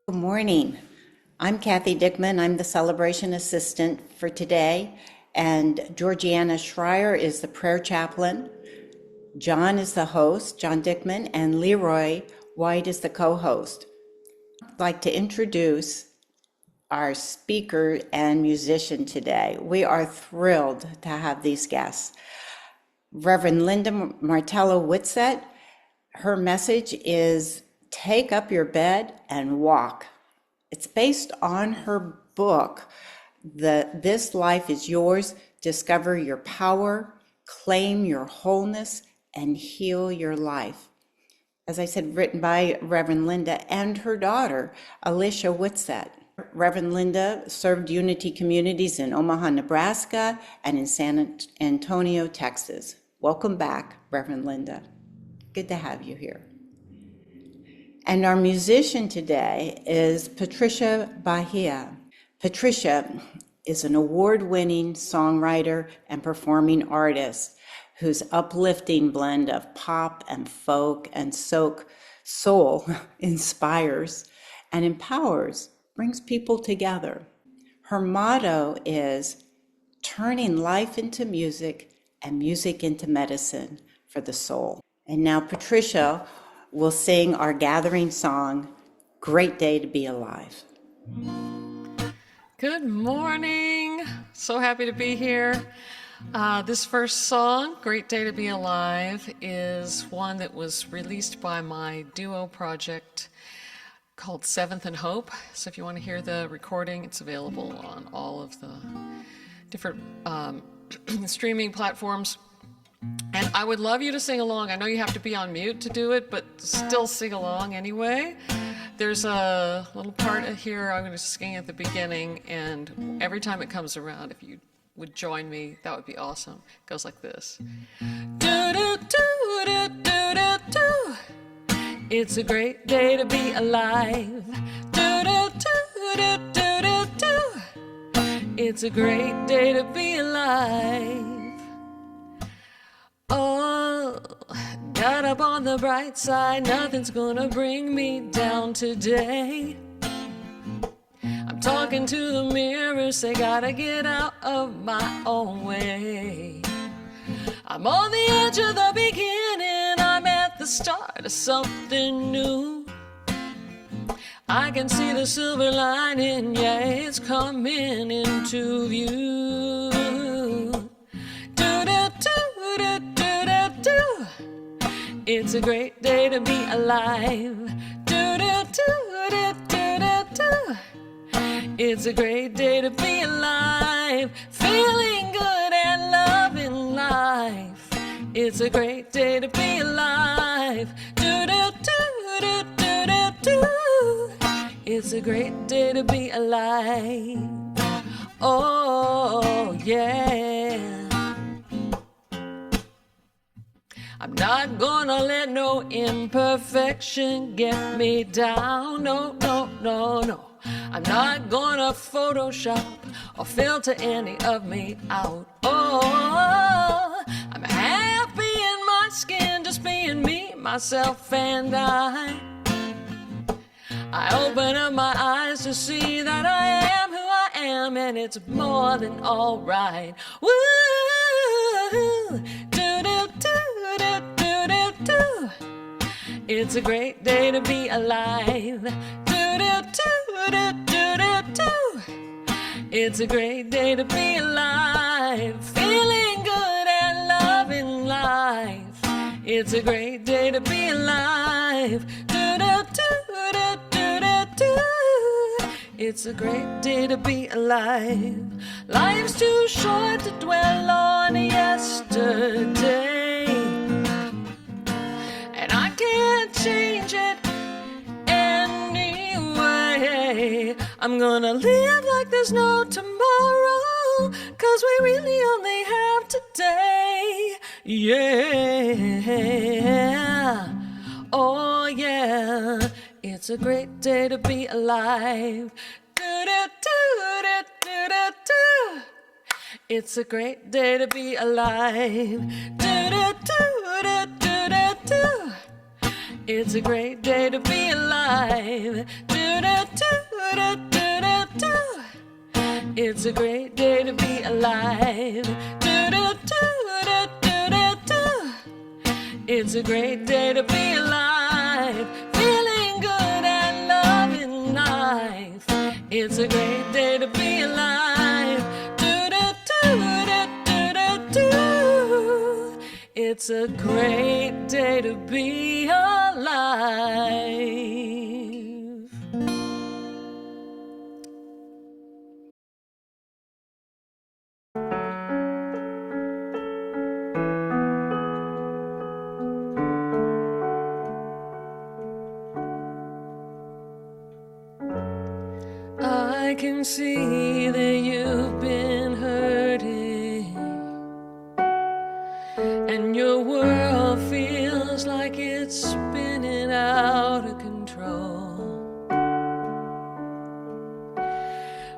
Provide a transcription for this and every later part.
Good morning. I'm Kathy Dickman. I'm the celebration assistant for today, and Georgiana Schreier is the prayer chaplain. John is the host, John Dickman, and Leroy White is the co-host. I'd like to introduce our speaker and musician today. We are thrilled to have these guests. Reverend Linda Martella-Whitsett, her message is Take Up Your Bed and Walk. It's based on her book, This Life is Yours, Discover Your Power, Claim Your Wholeness, and Heal Your Life. As I said, written by Reverend Linda and her daughter, Alicia Whitsett. Reverend Linda served Unity Communities in Omaha, Nebraska, and in San Antonio, Texas. Welcome back, Reverend Linda. Good to have you here. And our musician today is Patricia Bahia. Patricia is an award-winning songwriter and performing artist whose uplifting blend of pop and folk and soul inspires and empowers, brings people together. Her motto is turning life into music and music into medicine for the soul. And now Patricia will sing our gathering song, Great Day to Be Alive. Good morning. So happy to be here. This first song, Great Day to Be Alive, is one that was released by my duo project called Seventh and Hope. So if you want to hear the recording, it's available on all of the different streaming platforms. And I would love you to sing along. I know you have to be on mute to do it, but still sing along anyway. There's a little part here I'm going to sing at the beginning, and every time it comes around, if you would join me, that would be awesome. It goes like this. Do-do-do-do-do-do-do. It's a great day to be alive. Do-do-do-do-do-do-do. It's a great day to be alive. Oh, got up on the bright side, nothing's gonna bring me down today. I'm talking to the mirror, say gotta get out of my own way. I'm on the edge of the beginning, I'm at the start of something new. I can see the silver lining, yeah, it's coming into view. It's a great day to be alive. Do-do-do-do-do-do-do. It's a great day to be alive. Feeling good and loving life. It's a great day to be alive. Do-do-do-do-do-do. It's a great day to be alive. Oh, yeah. I'm not gonna let no imperfection get me down, no, no, no, no. I'm not gonna Photoshop or filter any of me out. Oh, I'm happy in my skin, just being me, myself, and I open up my eyes to see that I am who I am, and it's more than alright. Woo! Do-do-do-do-do-do. It's a great day to be alive. Do-do-do-do-do-do. It's a great day to be alive. Feeling good and loving life. It's a great day to be alive. Do-do-do-do-do-do. It's a great day to be alive. Life's too short to dwell on yesterday, and I can't change it anyway. I'm gonna live like there's no tomorrow, 'cause we really only have today. Yeah. Oh yeah. It's a great day to be alive. Do-do-do-do-do-do-do. It's a great day to be alive. Do-do-do-do-do-do. It's a great day to be alive. Do-do-do-do-do-do-do. It's a great day to be alive. Do-do-do-do-do-do. It's a great day to be alive. Feeling good and loving life. It's a great day to be alive. Do-do-do-do-do-do. It's a great day to be alive. I can see that you've been hurting, and your world feels like it's spinning out of control.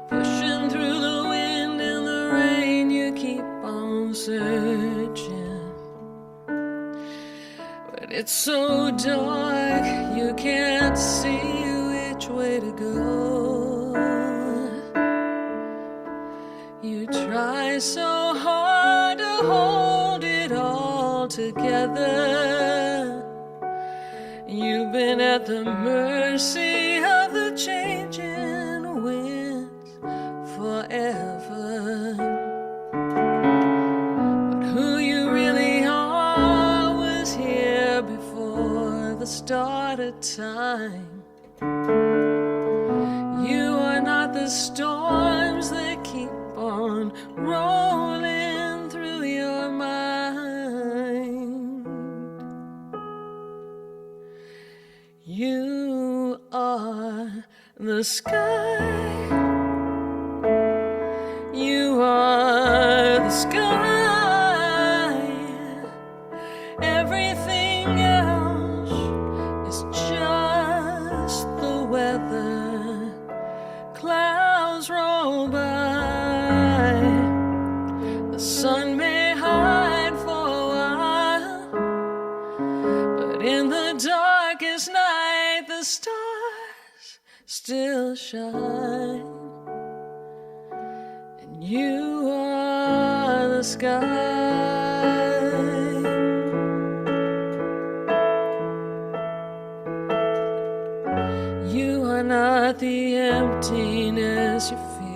Pushing through the wind and the rain, you keep on searching, but it's so dark you can't see which way to go. You try so hard to hold it all together. You've been at the mercy of the changing winds forever. But who you really are was here before the start of time. You are not the storms that keep on rolling through your mind. You are the sky. You are the sky. Everything else is just the weather. Clouds roll by. The sun may hide for a while, but in the darkest night the stars still shine. And you are the sky. You are not the emptiness you feel.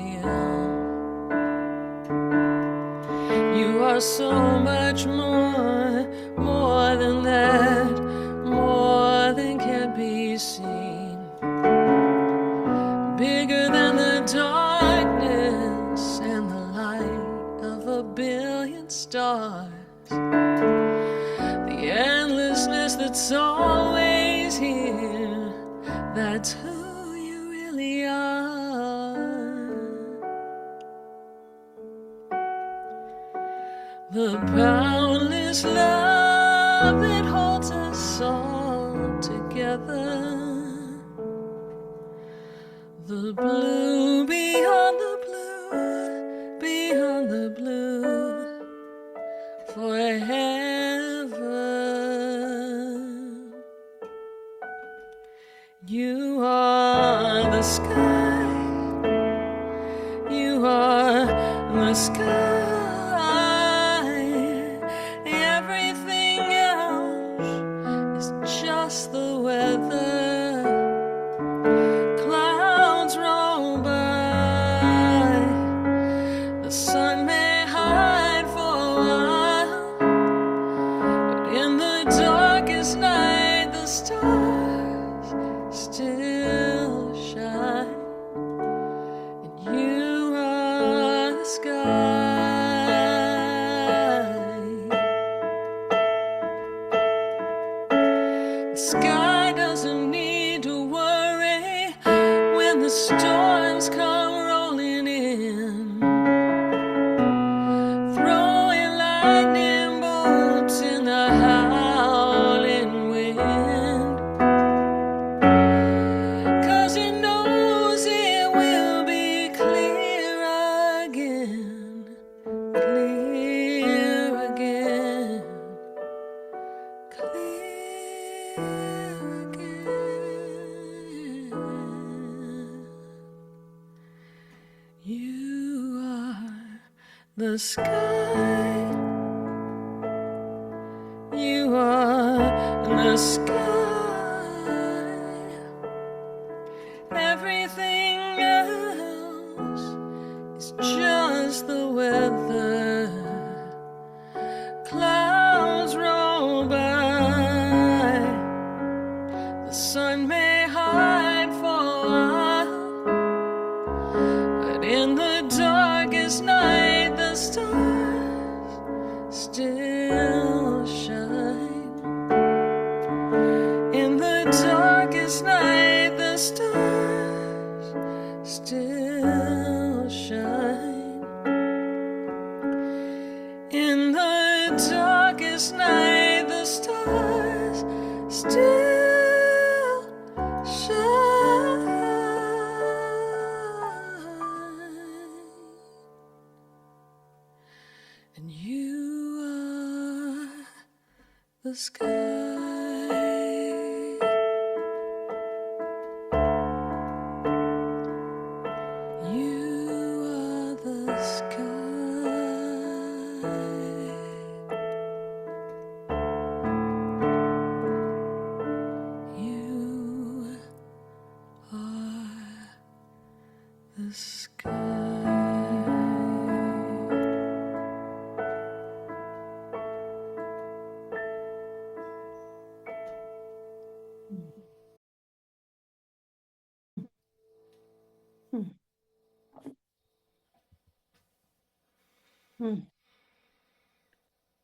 You are so much more than that, more than can be seen. Bigger than the darkness and the light of a billion stars. The endlessness that's always here, that's who you really are. The boundless love that holds us all together. The blue beyond the blue, beyond the blue, forever. You are the sky. You are the sky. Everything else is just the weather. Clouds roll by. The sun may hide for a while, but in the darkest night the stars still shine. the sky. You are the sky. Everything else is just the weather. Clouds roll by. The sun may hide for a while, but in the darkest night the stars still shine. In the darkest night the stars still shine. In the darkest night the stars still shine. And you are the sky. You are the sky. You are the sky.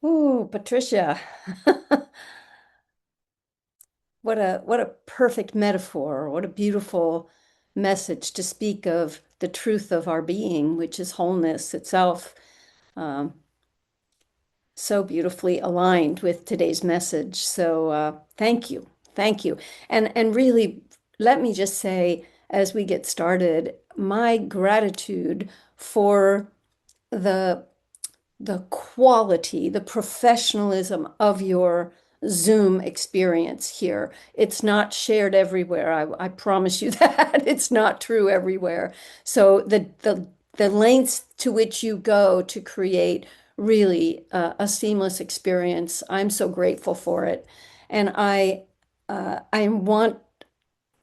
Ooh, Patricia, what a perfect metaphor. What a beautiful message to speak of the truth of our being, which is wholeness itself. Um, so beautifully aligned with today's message. So thank you, thank you, and really, let me just say as we get started, my gratitude for the the quality, the professionalism of your Zoom experience here. It's not shared everywhere. I promise you that. It's not true everywhere. So the lengths to which you go to create really a seamless experience, I'm so grateful for it. And I want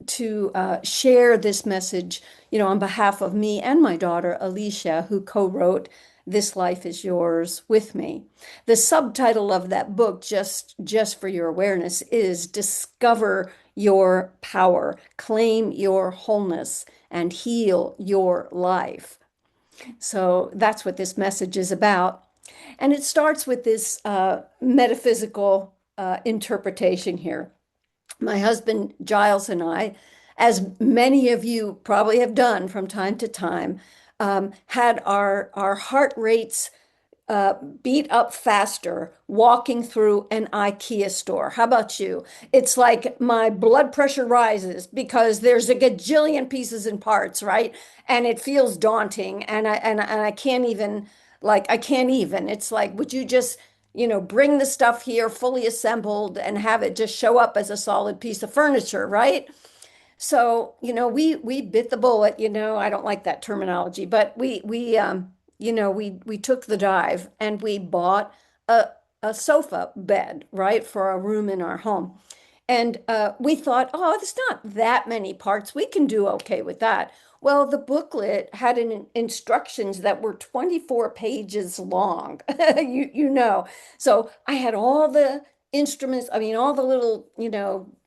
to share this message, on behalf of me and my daughter, Alicia, who co-wrote This Life is Yours with me. The subtitle of that book, just for your awareness, is Discover Your Power, Claim Your Wholeness, and Heal Your Life. So that's what this message is about. And it starts with this metaphysical interpretation here. My husband Giles and I, as many of you probably have done from time to time, had our heart rates beat up faster walking through an IKEA store. How about you? It's like my blood pressure rises because there's a gajillion pieces and parts, right? And it feels daunting, and I can't even, I can't even. It's like, would you just bring the stuff here fully assembled and have it just show up as a solid piece of furniture, right? So, we bit the bullet, I don't like that terminology, but we took the dive and we bought a a sofa bed, right, for a room in our home. And we thought, oh, there's not that many parts. We can do okay with that. Well, the booklet had instructions that were 24 pages long, you know. So I had all the instruments, I mean, all the little,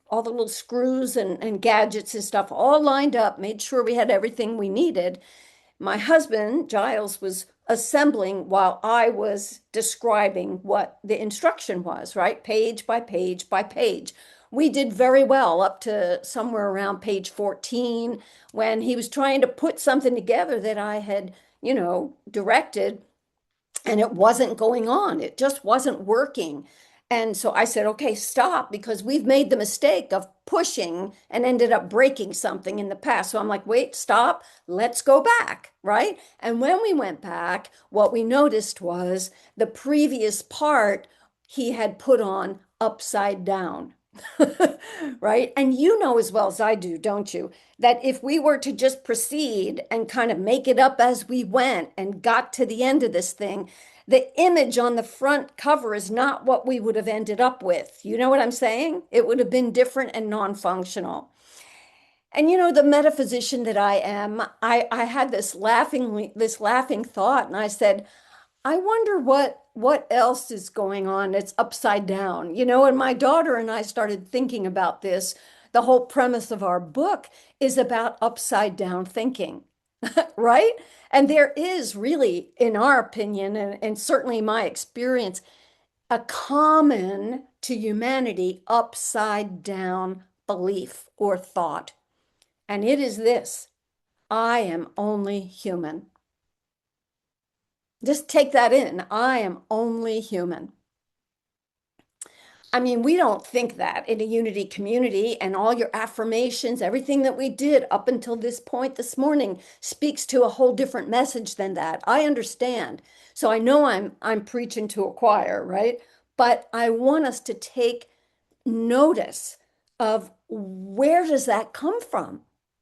all the little screws and gadgets and stuff all lined up, made sure we had everything we needed. My husband, Giles, was assembling while I was describing what the instruction was, right? Page by page by page. We did very well up to somewhere around page 14 when he was trying to put something together that I had, directed, and it wasn't going on. It just wasn't working. And so I said, okay, stop, because we've made the mistake of pushing and ended up breaking something in the past. So I'm like, wait, stop, let's go back, right? And when we went back, what we noticed was the previous part he had put on upside down. Right? And you know as well as I do, don't you, that if we were to just proceed and kind of make it up as we went and got to the end of this thing, the image on the front cover is not what we would have ended up with. You know what I'm saying? It would have been different and non-functional. And you know, the metaphysician that I am, I had this laughing thought, and I said, I wonder what else is going on that's upside down. You know, and my daughter and I started thinking about this. The whole premise of our book is about upside down thinking, right? And there is really, in our opinion, and certainly my experience, a common to humanity upside down belief or thought. And it is this: I am only human. Just take that in. I am only human. I mean, we don't think that in a unity community, and all your affirmations, everything that we did up until this point this morning speaks to a whole different message than that. I understand. So I know I'm preaching to a choir, right? But I want us to take notice of where does that come from?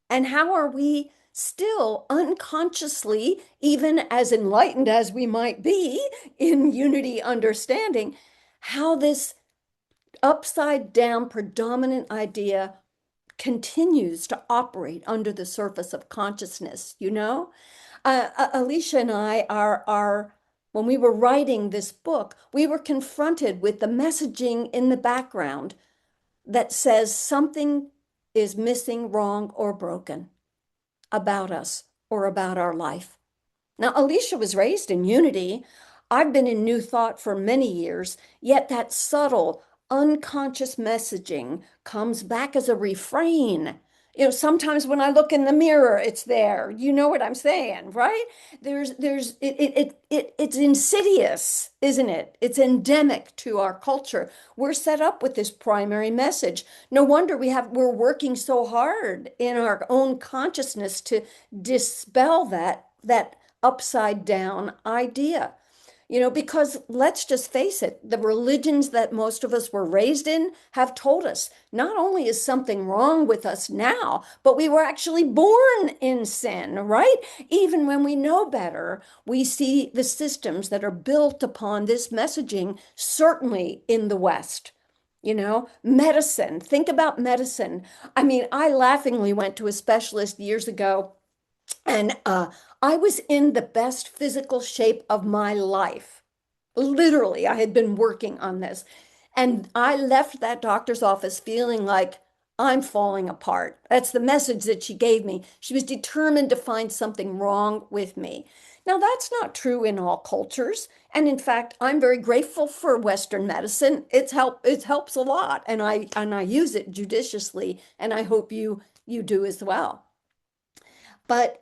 And how are we still unconsciously, even as enlightened as we might be in unity understanding, how this upside down predominant idea continues to operate under the surface of consciousness, you know? Alicia and I are when we were writing this book, we were confronted with the messaging in the background that says something is missing, wrong, or broken about us or about our life. Now, Alicia was raised in unity. I've been in New Thought for many years, yet that subtle, unconscious messaging comes back as a refrain. You know, sometimes when I look in the mirror, it's there. You know what I'm saying, right? It's insidious, isn't it? It's endemic to our culture. We're set up with this primary message. No wonder we're working so hard in our own consciousness to dispel that upside down idea. You know, because let's just face it, the religions that most of us were raised in have told us not only is something wrong with us now, but we were actually born in sin, right? Even when we know better, we see the systems that are built upon this messaging, certainly in the West. You know, medicine, think about medicine. I mean, I laughingly went to a specialist years ago, and I was in the best physical shape of my life. Literally, I had been working on this. And I left that doctor's office feeling like I'm falling apart. That's the message that she gave me. She was determined to find something wrong with me. Now, that's not true in all cultures. And in fact, I'm very grateful for Western medicine. It helps a lot, and I use it judiciously, and I hope you do as well. But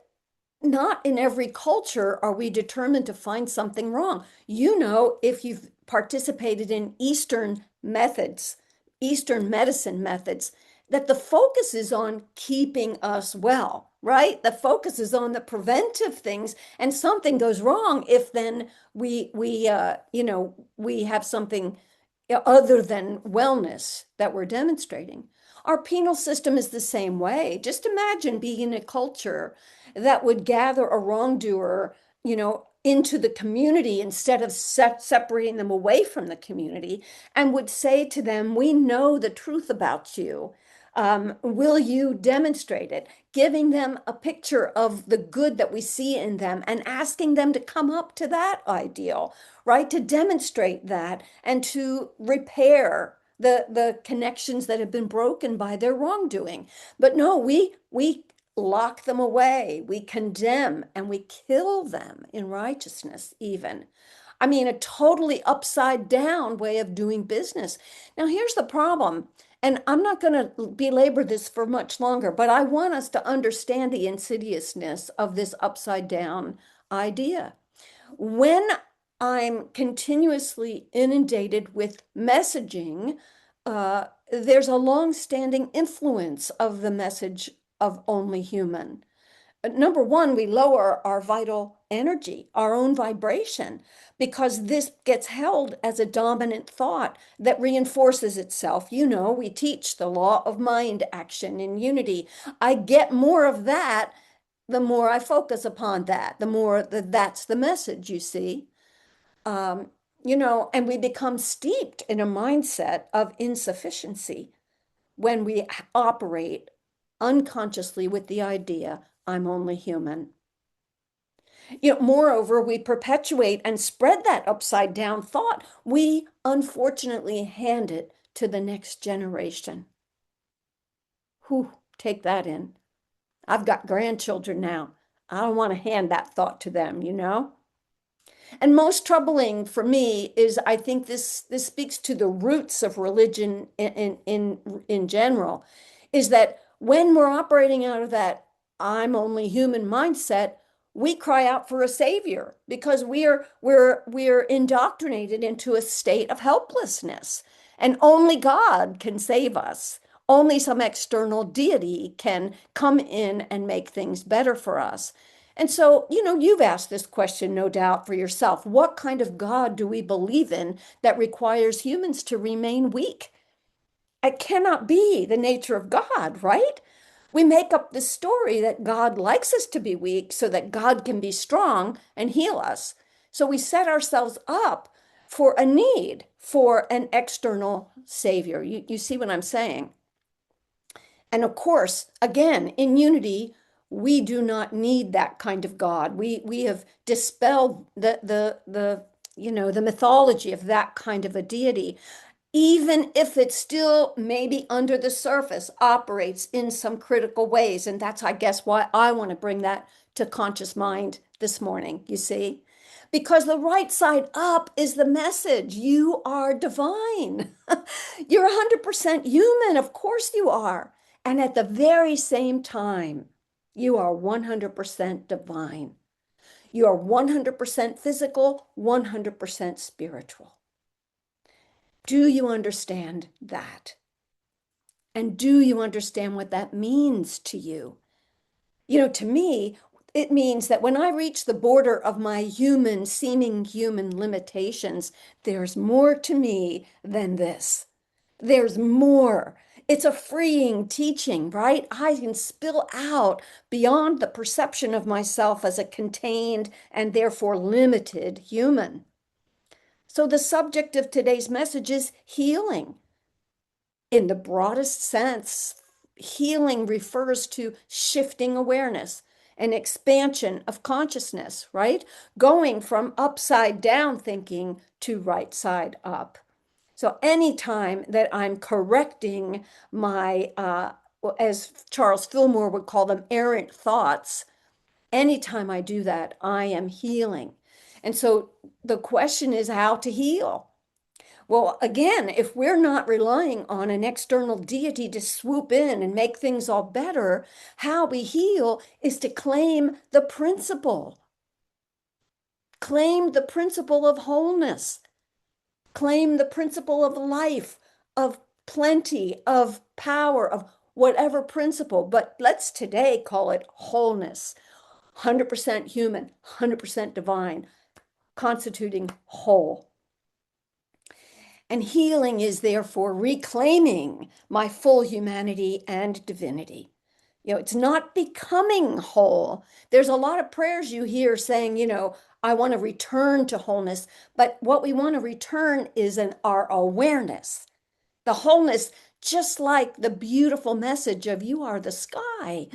not in every culture are we determined to find something wrong. You know, if you've participated in Eastern methods, Eastern medicine methods, that the focus is on keeping us well, right? The focus is on the preventive things, and something goes wrong if then we have something other than wellness that we're demonstrating. Our penal system is the same way. Just imagine being in a culture that would gather a wrongdoer, you know, into the community instead of separating them away from the community, and would say to them, we know the truth about you. Will you demonstrate it? Giving them a picture of the good that we see in them and asking them to come up to that ideal, right? To demonstrate that and to repair the connections that have been broken by their wrongdoing. But no, we lock them away, we condemn, and we kill them in righteousness, even. I mean, a totally upside down way of doing business. Now, here's the problem, and I'm not going to belabor this for much longer, but I want us to understand the insidiousness of this upside down idea. When I'm continuously inundated with messaging, there's a long-standing influence of the message of only human. Number one, we lower our vital energy, our own vibration, because this gets held as a dominant thought that reinforces itself. You know, we teach the law of mind action in unity. I get more of that the more I focus upon that, the more that's the message, you see. Um, you know, and we become steeped in a mindset of insufficiency when we operate unconsciously with the idea, I'm only human. You know, moreover, we perpetuate and spread that upside down thought. We unfortunately hand it to the next generation. Whew, take that in. I've got grandchildren now. I don't want to hand that thought to them, you know? And most troubling for me is I think this speaks to the roots of religion in general, is that when we're operating out of that I'm only human mindset, we cry out for a savior because we're indoctrinated into a state of helplessness. And only God can save us. Only some external deity can come in and make things better for us. And so, you know, you've asked this question, no doubt, for yourself. What kind of God do we believe in that requires humans to remain weak? It cannot be the nature of God, right? We make up the story that God likes us to be weak so that God can be strong and heal us. So we set ourselves up for a need for an external savior. You see what I'm saying? And of course, again, in unity, we do not need that kind of God. We have dispelled the you know the mythology of that kind of a deity, even if it still maybe under the surface operates in some critical ways. And that's, I guess, why I want to bring that to conscious mind this morning, you see? Because the right side up is the message. You are divine. You're 100% human. Of course you are. And at the very same time, you are 100% divine. You are 100% physical, 100% spiritual. Do you understand that? And do you understand what that means to you? You know, to me, it means that when I reach the border of my seeming human limitations, there's more to me than this. There's more. It's a freeing teaching, right? I can spill out beyond the perception of myself as a contained and therefore limited human. So the subject of today's message is healing. In the broadest sense, healing refers to shifting awareness, an expansion of consciousness, right? Going from upside down thinking to right side up. So anytime that I'm correcting my, as Charles Fillmore would call them, errant thoughts, anytime I do that, I am healing. And so the question is how to heal. Well, again, if we're not relying on an external deity to swoop in and make things all better, how we heal is to claim the principle. Claim the principle of wholeness. Claim the principle of life, of plenty, of power, of whatever principle. But let's today call it wholeness. 100% human, 100% divine, constituting whole. And healing is therefore reclaiming my full humanity and divinity. You know, it's not becoming whole. There's a lot of prayers you hear saying, you know, I want to return to wholeness. But what we want to return is our awareness. The wholeness, just like the beautiful message of you are the sky,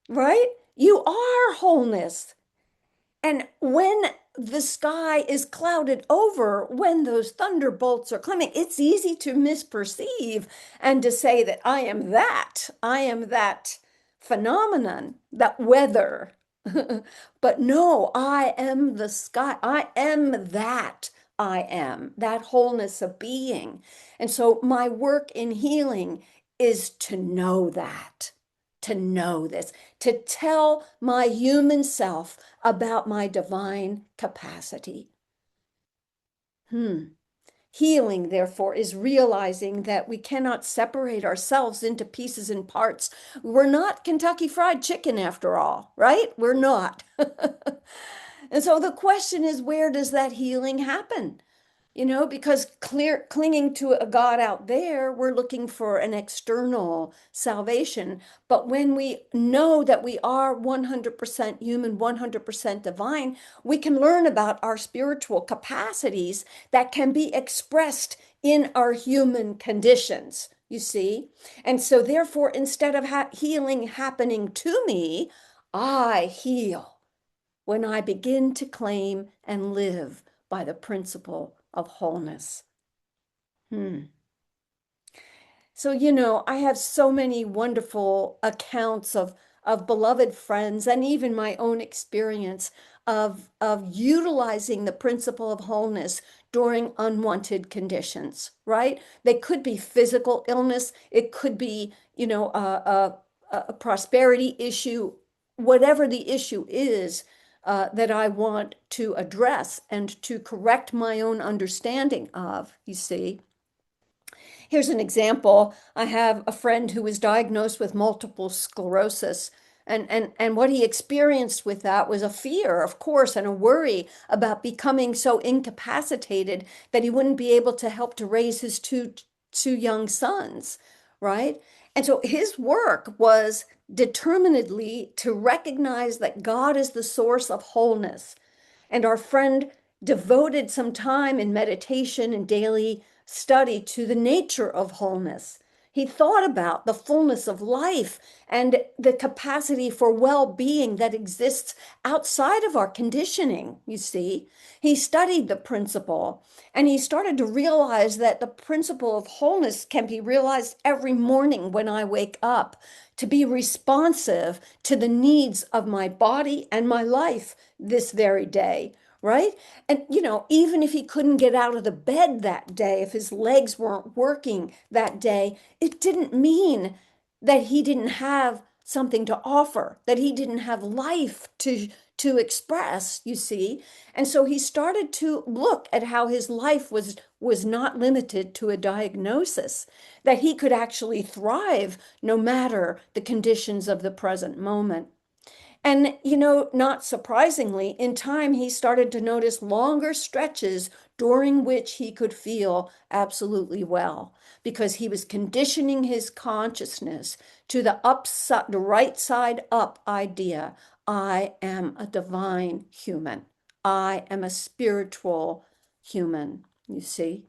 right? You are wholeness. And when the sky is clouded over, when those thunderbolts are coming, it's easy to misperceive and to say that I am that phenomenon, that weather. But no, I am the sky. I am that. I am that wholeness of being. And so my work in healing is to know that, to know this, to tell my human self about my divine capacity. Healing, therefore, is realizing that we cannot separate ourselves into pieces and parts. We're not Kentucky Fried Chicken after all, right? We're not. And so the question is, where does that healing happen? Because clinging to a God out there, we're looking for an external salvation. But when we know that we are 100% human, 100% divine, we can learn about our spiritual capacities that can be expressed in our human conditions, you see? And so, therefore, instead of healing happening to me, I heal when I begin to claim and live by the principle of wholeness. So, I have so many wonderful accounts of beloved friends and even my own experience of utilizing the principle of wholeness during unwanted conditions, right? They could be physical illness, it could be, a prosperity issue, whatever the issue is that I want to address and to correct my own understanding of, you see. Here's an example. I have a friend who was diagnosed with multiple sclerosis. And what he experienced with that was a fear, of course, and a worry about becoming so incapacitated that he wouldn't be able to help to raise his two young sons, right? And so his work was determinedly to recognize that God is the source of wholeness. And our friend devoted some time in meditation and daily study to the nature of wholeness. He thought about the fullness of life and the capacity for well-being that exists outside of our conditioning, you see. He studied the principle and he started to realize that the principle of wholeness can be realized every morning when I wake up, to be responsive to the needs of my body and my life this very day, right? And, even if he couldn't get out of the bed that day, if his legs weren't working that day, it didn't mean that he didn't have something to offer, that he didn't have life to express, you see. And so he started to look at how his life was not limited to a diagnosis, that he could actually thrive no matter the conditions of the present moment. And, not surprisingly, in time, he started to notice longer stretches during which he could feel absolutely well because he was conditioning his consciousness to the right side up idea. I am a divine human. I am a spiritual human, you see.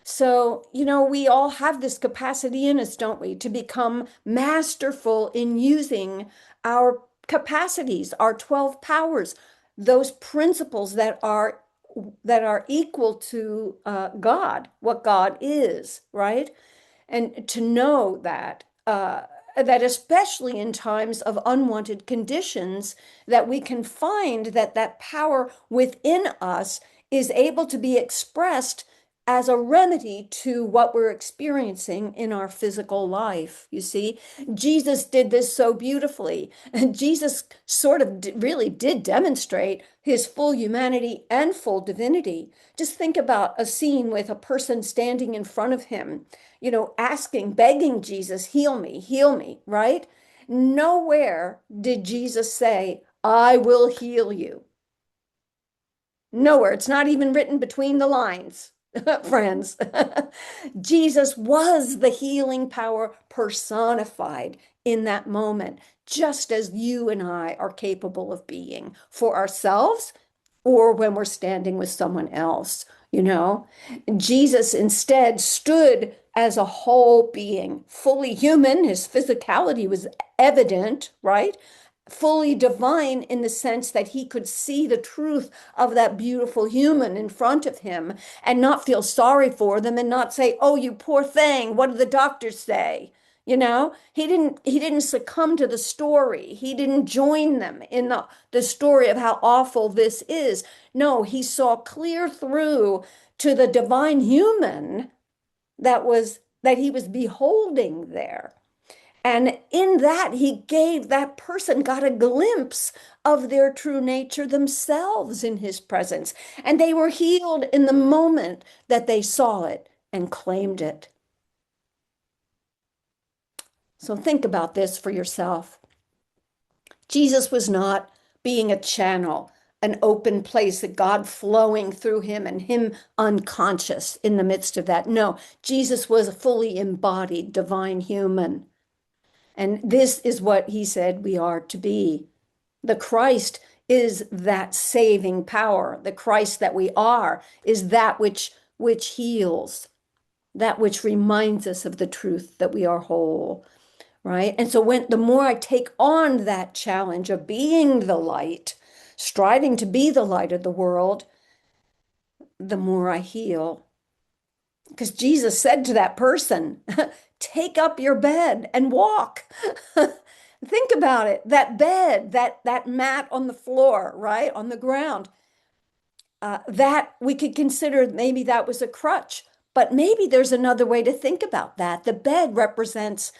So, we all have this capacity in us, don't we, to become masterful in using our capacities, our 12 powers, those principles that are equal to God, what God is, right? And to know that especially in times of unwanted conditions, that we can find that power within us is able to be expressed as a remedy to what we're experiencing in our physical life. You see, Jesus did this so beautifully. And Jesus sort of really did demonstrate his full humanity and full divinity. Just think about a scene with a person standing in front of him, asking, begging Jesus, heal me, right? Nowhere did Jesus say, I will heal you. Nowhere. It's not even written between the lines, friends. Jesus was the healing power personified in that moment, just as you and I are capable of being for ourselves or when we're standing with someone else. Jesus instead stood as a whole being, fully human. His physicality was evident, right? Fully divine in the sense that he could see the truth of that beautiful human in front of him and not feel sorry for them and not say, oh, you poor thing, what did the doctors say? He didn't succumb to the story. He didn't join them in the story of how awful this is. No, he saw clear through to the divine human that he was beholding there. And in that, he gave that person got a glimpse of their true nature themselves in his presence. And they were healed in the moment that they saw it and claimed it. So think about this for yourself. Jesus was not being a channel, an open place, that God flowing through him and him unconscious in the midst of that. No, Jesus was a fully embodied divine human. And this is what he said we are to be. The Christ is that saving power. The Christ that we are is that which heals, that which reminds us of the truth that we are whole, right? And so the more I take on that challenge of being the light, striving to be the light of the world, the more I heal. Because Jesus said to that person, take up your bed and walk. Think about it. That bed, that mat on the floor, right? On the ground, that we could consider maybe that was a crutch, but maybe there's another way to think about that. The bed represents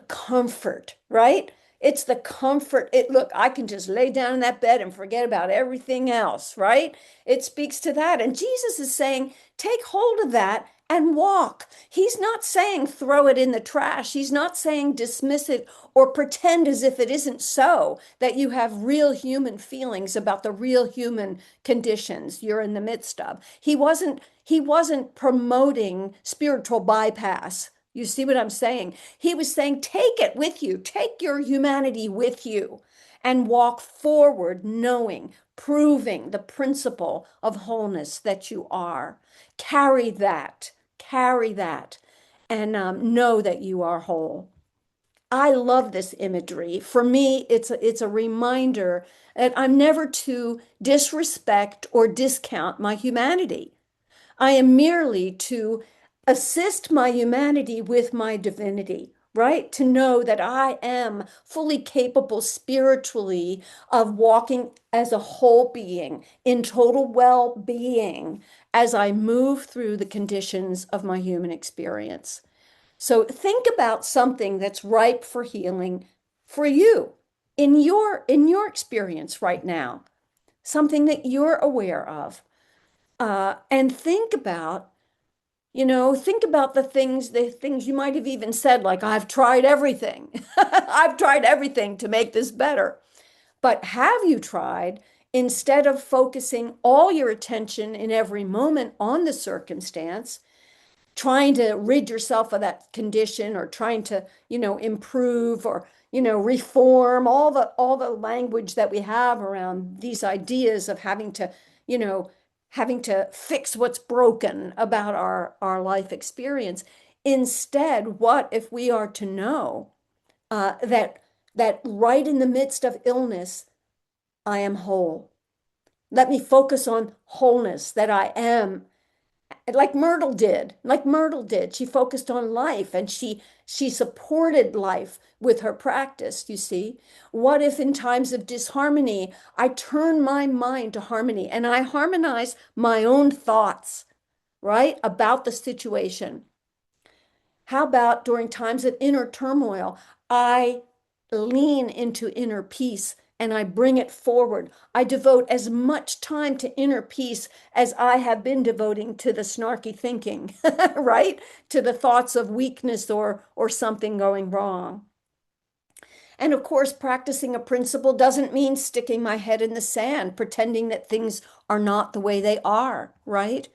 comfort, right? It's the comfort. Look, I can just lay down in that bed and forget about everything else, right? It speaks to that. And Jesus is saying, take hold of that and walk. He's not saying throw it in the trash. He's not saying dismiss it or pretend as if it isn't so, that you have real human feelings about the real human conditions you're in the midst of. He wasn't promoting spiritual bypass. You see what I'm saying? He was saying, take it with you, take your humanity with you, and walk forward, knowing, proving the principle of wholeness that you are. Carry that, and know that you are whole. I love this imagery. For me, it's a reminder that I'm never to disrespect or discount my humanity. I am merely to assist my humanity with my divinity, right? To know that I am fully capable spiritually of walking as a whole being in total well-being as I move through the conditions of my human experience. So think about something that's ripe for healing for you in your experience right now, something that you're aware of. And think about the things you might have even said, like, I've tried everything. I've tried everything to make this better. But have you tried, instead of focusing all your attention in every moment on the circumstance, trying to rid yourself of that condition, or trying to, improve, or, reform, all the language that we have around these ideas of you know, having to fix what's broken about our life experience. Instead, what if we are to know that right in the midst of illness, I am whole. Let me focus on wholeness, that I am, like Myrtle did. She focused on life, and she supported life with her practice, you see. What if in times of disharmony, I turn my mind to harmony and I harmonize my own thoughts, right, about the situation? How about during times of inner turmoil, I lean into inner peace and I bring it forward. I devote as much time to inner peace as I have been devoting to the snarky thinking, right? To the thoughts of weakness or something going wrong. And of course, practicing a principle doesn't mean sticking my head in the sand, pretending that things are not the way they are, right?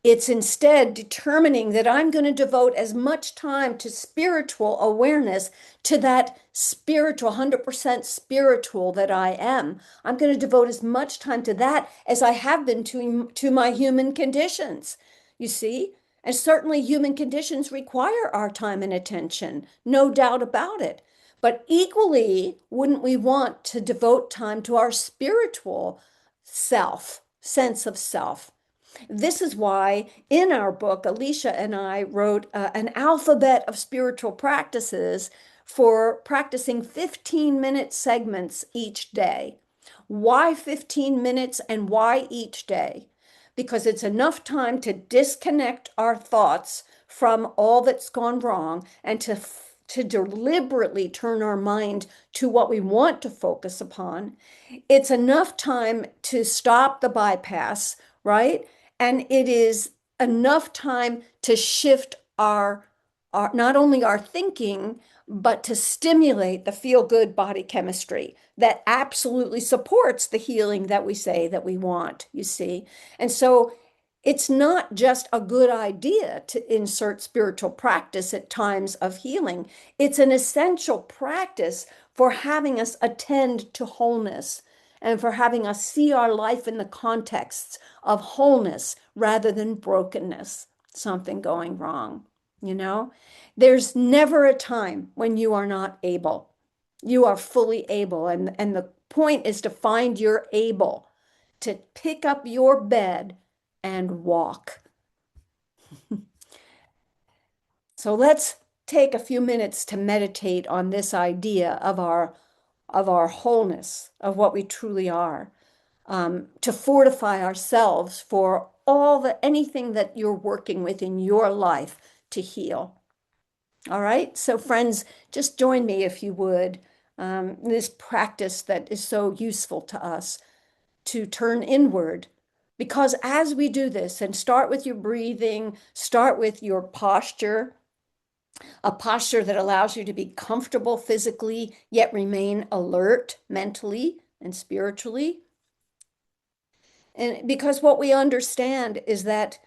It's instead determining that I'm going to devote as much time to spiritual awareness, to that spiritual, 100% spiritual that I am. I'm going to devote as much time to that as I have been to my human conditions, you see? And certainly human conditions require our time and attention, no doubt about it. But equally, wouldn't we want to devote time to our spiritual self, sense of self? This is why in our book, Alicia and I wrote an alphabet of spiritual practices for practicing 15-minute segments each day. Why 15 minutes and why each day? Because it's enough time to disconnect our thoughts from all that's gone wrong, and to deliberately turn our mind to what we want to focus upon. It's enough time to stop the bypass, right? And it is enough time to shift our not only our thinking, but to stimulate the feel-good body chemistry that absolutely supports the healing that we say that we want, you see. And so it's not just a good idea to insert spiritual practice at times of healing. It's an essential practice for having us attend to wholeness and for having us see our life in the contexts of wholeness rather than brokenness, something going wrong. You know, there's never a time when you are not able. You are fully able. And the point is to find your able, to pick up your bed and walk. So let's take a few minutes to meditate on this idea of our wholeness, of what we truly are, to fortify ourselves for anything that you're working with in your life to heal. All right, so friends, just join me if you would. This practice that is so useful to us to turn inward. Because as we do this, and start with your breathing, start with your posture, a posture that allows you to be comfortable physically, yet remain alert mentally and spiritually. And because what we understand is that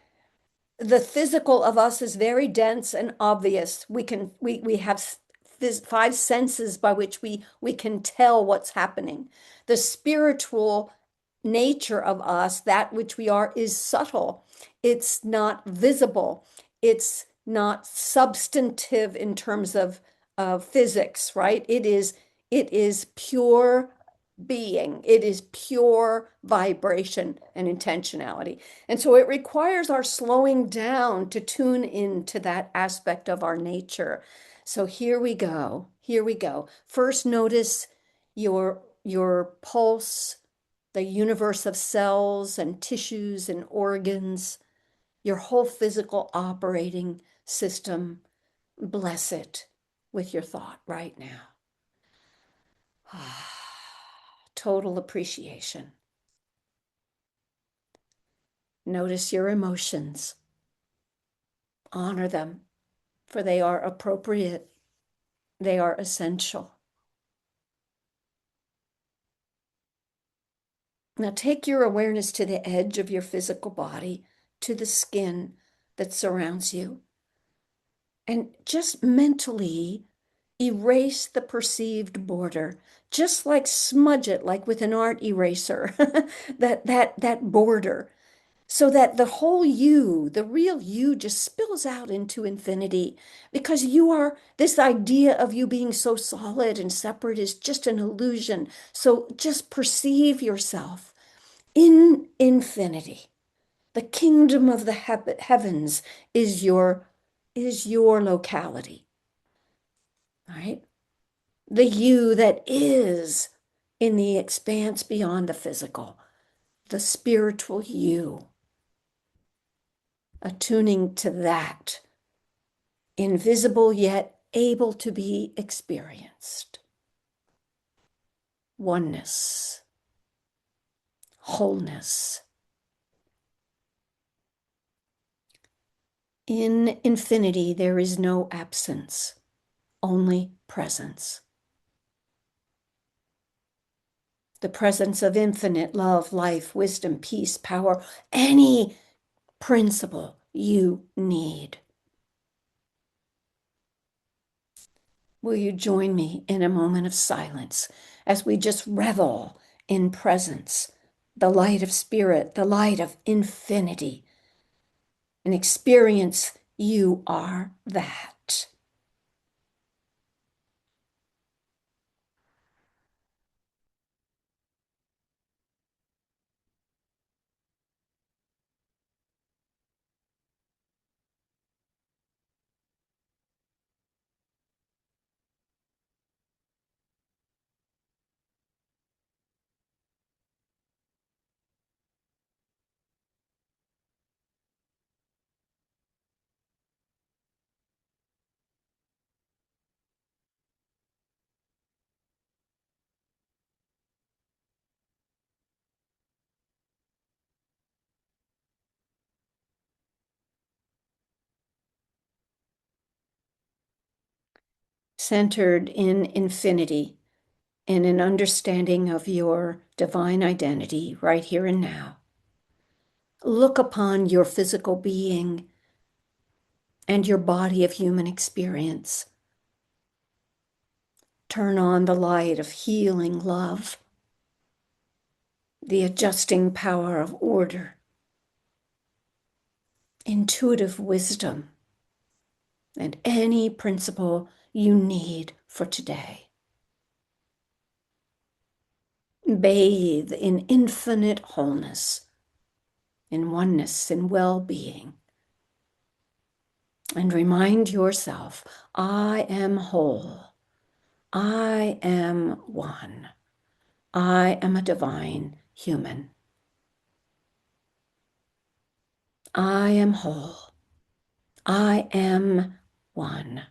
the physical of us is very dense and obvious. We have five senses by which we can tell what's happening. The spiritual nature of us, that which we are, is subtle. It's not visible. It's not substantive in terms of physics, right? It is pure being. It is pure vibration and intentionality. And so it requires our slowing down to tune into that aspect of our nature. So here we go. Here we go. First, notice your pulse, the universe of cells and tissues and organs, your whole physical operating system. Bless it with your thought right now. Total appreciation. Notice your emotions. Honor them, for they are appropriate. They are essential. Now take your awareness to the edge of your physical body, to the skin that surrounds you, and just mentally erase the perceived border, just like smudge it, like with an art eraser, that border, so that the whole you, the real you, just spills out into infinity. Because this idea of you being so solid and separate is just an illusion. So just perceive yourself in infinity. The kingdom of the heavens is your locality, right? The you that is in the expanse beyond the physical, the spiritual you. Attuning to that, invisible yet able to be experienced. Oneness, wholeness. In infinity, there is no absence, only presence. The presence of infinite love, life, wisdom, peace, power, any principle you need. Will you join me in a moment of silence as we just revel in presence, the light of spirit, the light of infinity, and experience you are that. centered in infinity, in an understanding of your divine identity right here and now. Look upon your physical being and your body of human experience. Turn on the light of healing love, the adjusting power of order, intuitive wisdom, and any principle you need for today. Bathe in infinite wholeness, in oneness, in well-being. And remind yourself, I am whole. I am one. I am a divine human. I am whole. I am one.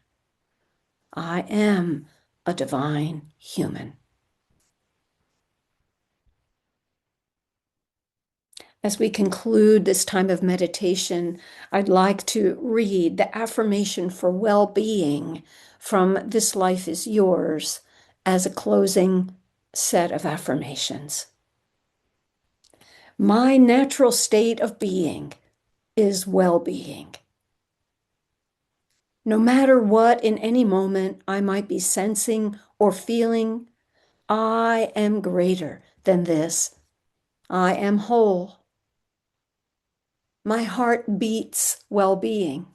I am a divine human. As we conclude this time of meditation, I'd like to read the affirmation for well-being from This Life is Yours as a closing set of affirmations. My natural state of being is well-being. No matter what in any moment I might be sensing or feeling, I am greater than this. I am whole. My heart beats well-being.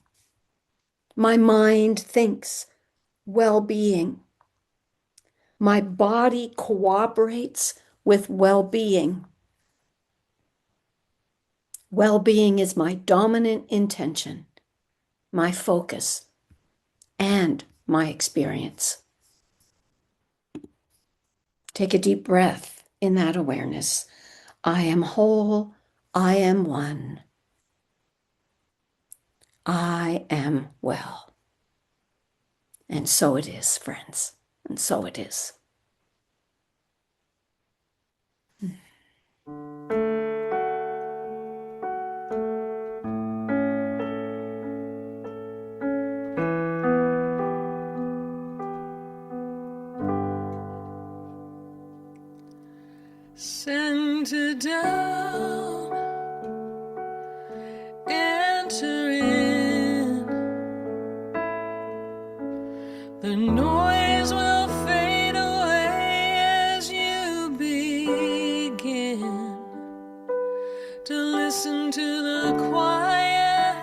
My mind thinks well-being. My body cooperates with well-being. Well-being is my dominant intention, my focus, and my experience. Take a deep breath in that awareness. I am whole. I am one. I am well. And so it is, friends. And so it is. Center down, enter in. The noise will fade away as you begin to listen to the quiet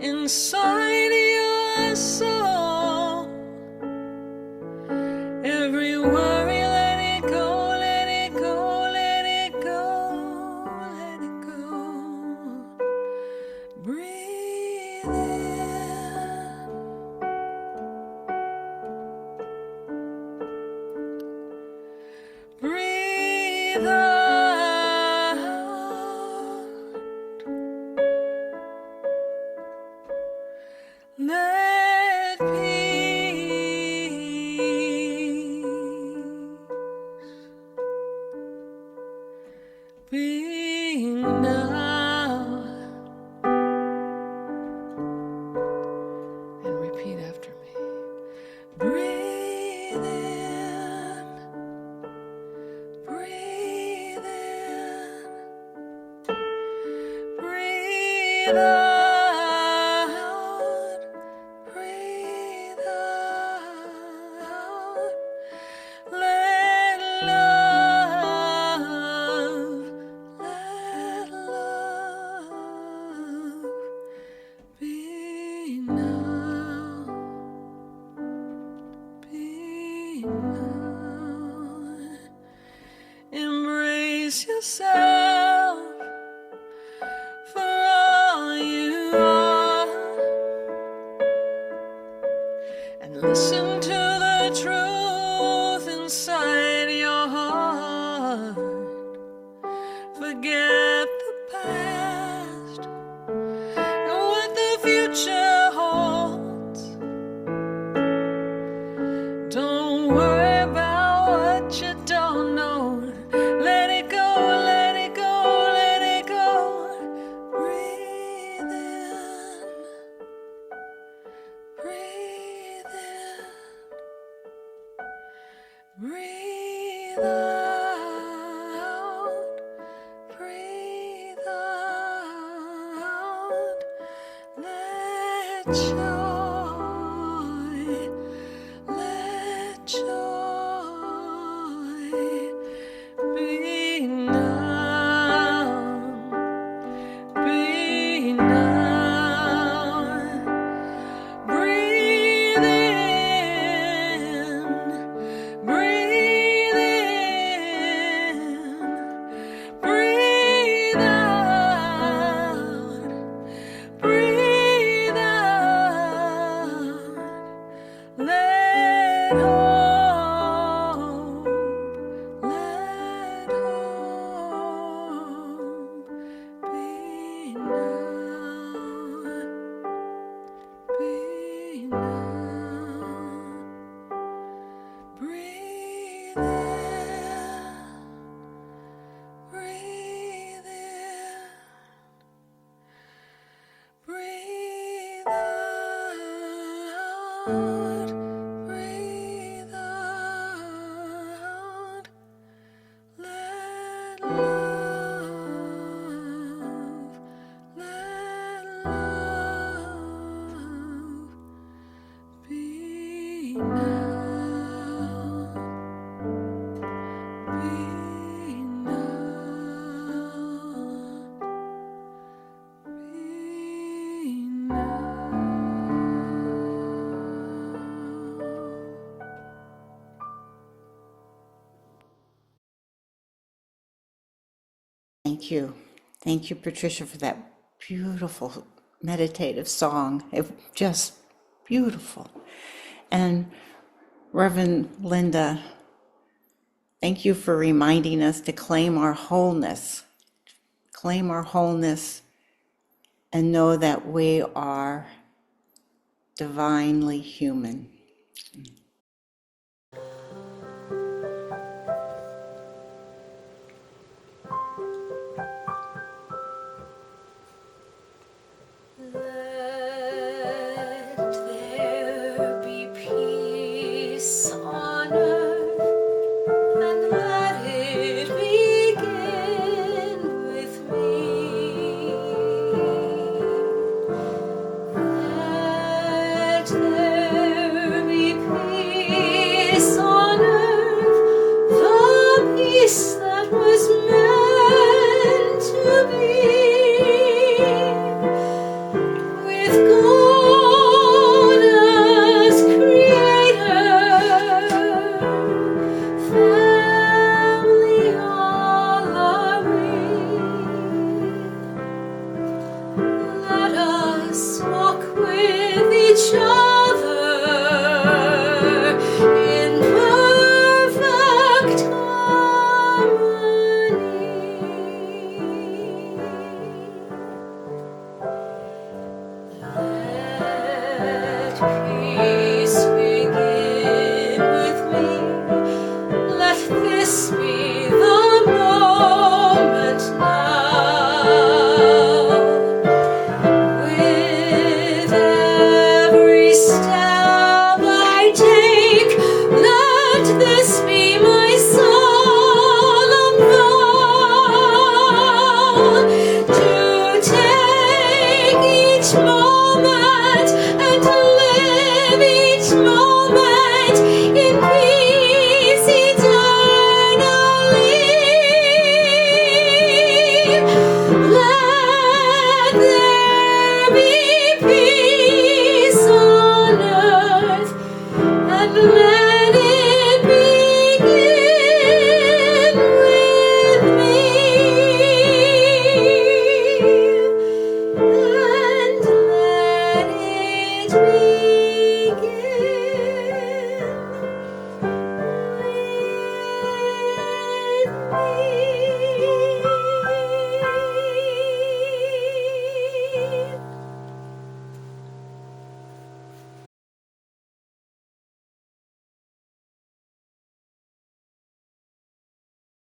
inside your soul. Every worry, let it go, let it go, let it go, let it go. Breathe in. Breathe out. Let peace be now. And repeat after me. Breathe in. Breathe in. Breathe out. Breathe out. Let love be now. Be now. Embrace yourself for all you are, and listen to the truth inside your heart. Forget the past and what the future holds. Don't worry about what you don't know. Let it go, let it go, let it go. Breathe in. Breathe in. breathe out, let joy be known, be known. Breathe in, breathe in, breathe out, breathe out. Let hope, let hope be known, be known. Breathe in, breathe in, breathe out, breathe out. Let love be known, be known, be known. Thank you. Thank you, Patricia, for that beautiful meditative song. It just beautiful. And Reverend Linda, thank you for reminding us to claim our wholeness and know that we are divinely human. Let there be peace on earth, and let it begin with me. Let there be peace on earth, the peace that was meant to be. With God as creator, family all are we. Let us walk with each other.